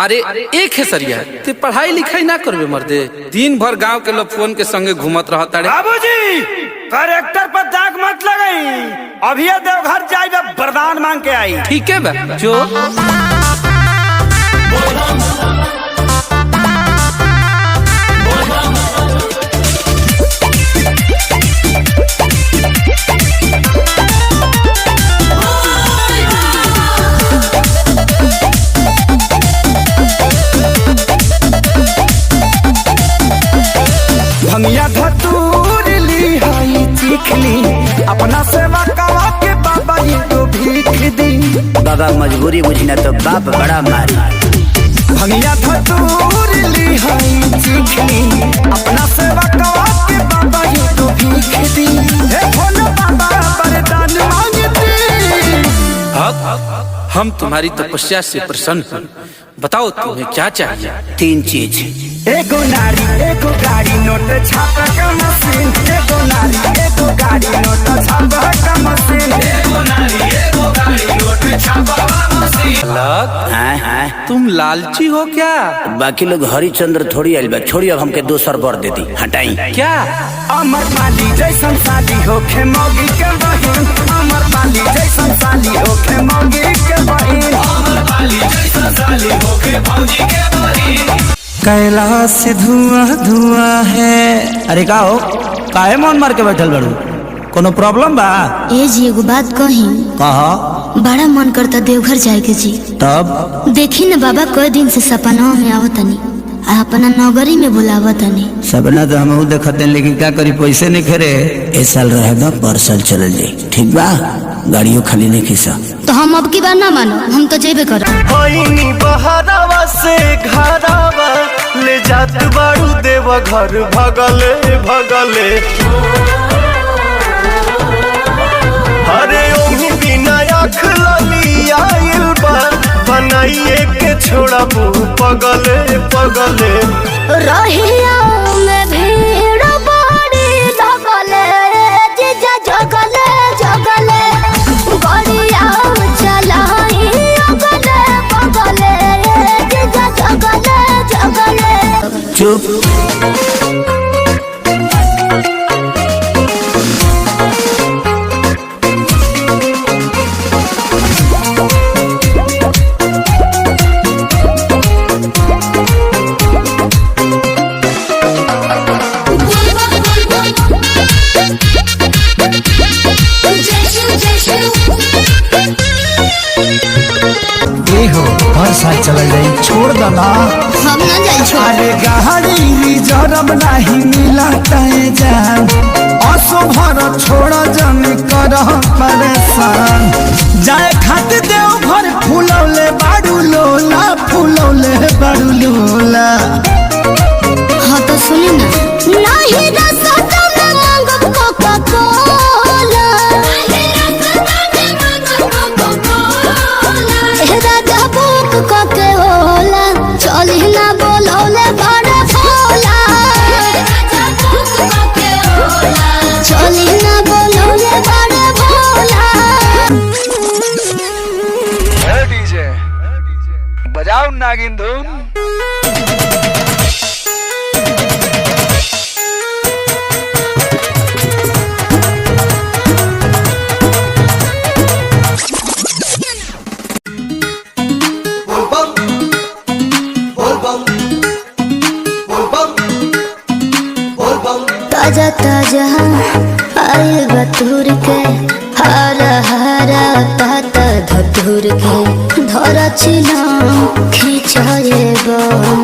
अरे एक है सरिया ते पढ़ाई लिखाई ना करबे मर्दे, दिन भर गांव के लोग फोन के संगे घूमत रहता रे। बाबूजी करेक्टर पर दाग मत लगाई, अभी देवघर जाइबे वरदान मांग के आई। ठीक है बा जो भंगिया धतूर ली हाई चिखली, अपना सेवा कवा के बाबा ये तो भीख दी। बाबा मजबूरी बुझी ना तो बाप बड़ा मारी। भंगिया धतूर ली हाई चिखली, अपना सेवा कवा के बाबा ये तो भीख दी। हे भोले बाबा वरदान मांगते। हम तुम्हारी तपस्या से प्रसन्न हैं, बताओ तुम्हें क्या चाहिए। 3 चीज, एगो नारी एगो गाड़ी नोट छापा का मशीन, एगो नारी एगो गाड़ी नोट छापा का मशीन, एगो नारी एगो गाड़ी नोट छापा का मशीन। तुम लालची हो क्या? बाकी लोग हरिचंद्र थोड़ी आइल बा, छोड़ी अब हमके दोसर बर दे दी, हटाई। क्या अमर पाली जैसन साली होखे मौगी के बहिन, अमर पाली जैसन साली होखे मौगी के बहिन, अमर पाली जैसन साली होखे मौगी के बहिन। कैलाश से धुआं धुआं है। अरे का हो, काहे मन मार के बैठल बड़ू, कोनो प्रॉब्लम बा? ए जी एगो बात कही। कहा? बड़ा मन करता देवघर जाए के जी। तब देखी न बाबा कई दिन से सपना में आवतनी, अपना नगरी में बुलावतनी। सपना तो हम देखते, लेकिन क्या करी, पैसे नहीं खेरे। इस साल रहेगा, पर साल चल जाए, ठीक बा? गाड़ियों खाली नहीं खींचा तो हम अब की बार ना मानो, हम तो जेबे कर। बहरावा से घरावा ले जात बाड़ू देव घर भगले भगले। अरे ओही बिना आँख लली आइल बा, बनाइए के छोड़ा मुँह पगले पगले। रहिया में भीड़ बड़ी लगले, जीजा जगले जगले, गड़िया चलाई अगले बगले, जीजा जगले जगले। चुप। हर साल चला जाई, छोड़ दना हम ना जाई छोड़। अरे गाड़ी जरब नहीं मिला जान, असो भर छोड़ जन कर परेशान। जाए खातिर देव भर फूलौले बाड़ू लोला, फूलौले बाड़ू लोला। हाँ तो सुनी ना, नहीं रसता में मांगब कोका कोला, राजा बुक कोके होला, चली ना बोलौले बड़ा भोला, चली ना बोलौले बड़ा भोला। डीजे बजाओ नागिन धुन। ताजा ताजा आइल बतूर के, हरा हरा पाता धतूर के, धरा चिलाम खिंचाए बम,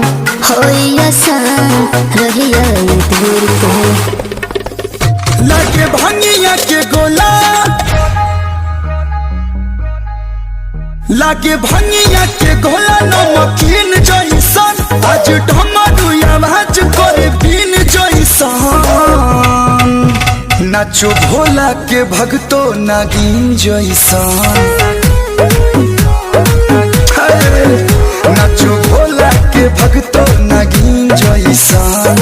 होई आसान रहिया दूर के। लगे भंगिया के गोला, लागे भंगिया के गोला नमकीन जैसन, आज ढमरू आवाज करे बीन जैसन। नाचो भोला के भगतो नागिन जैसन, नाचो भोला के भगतो नागिन जैसन।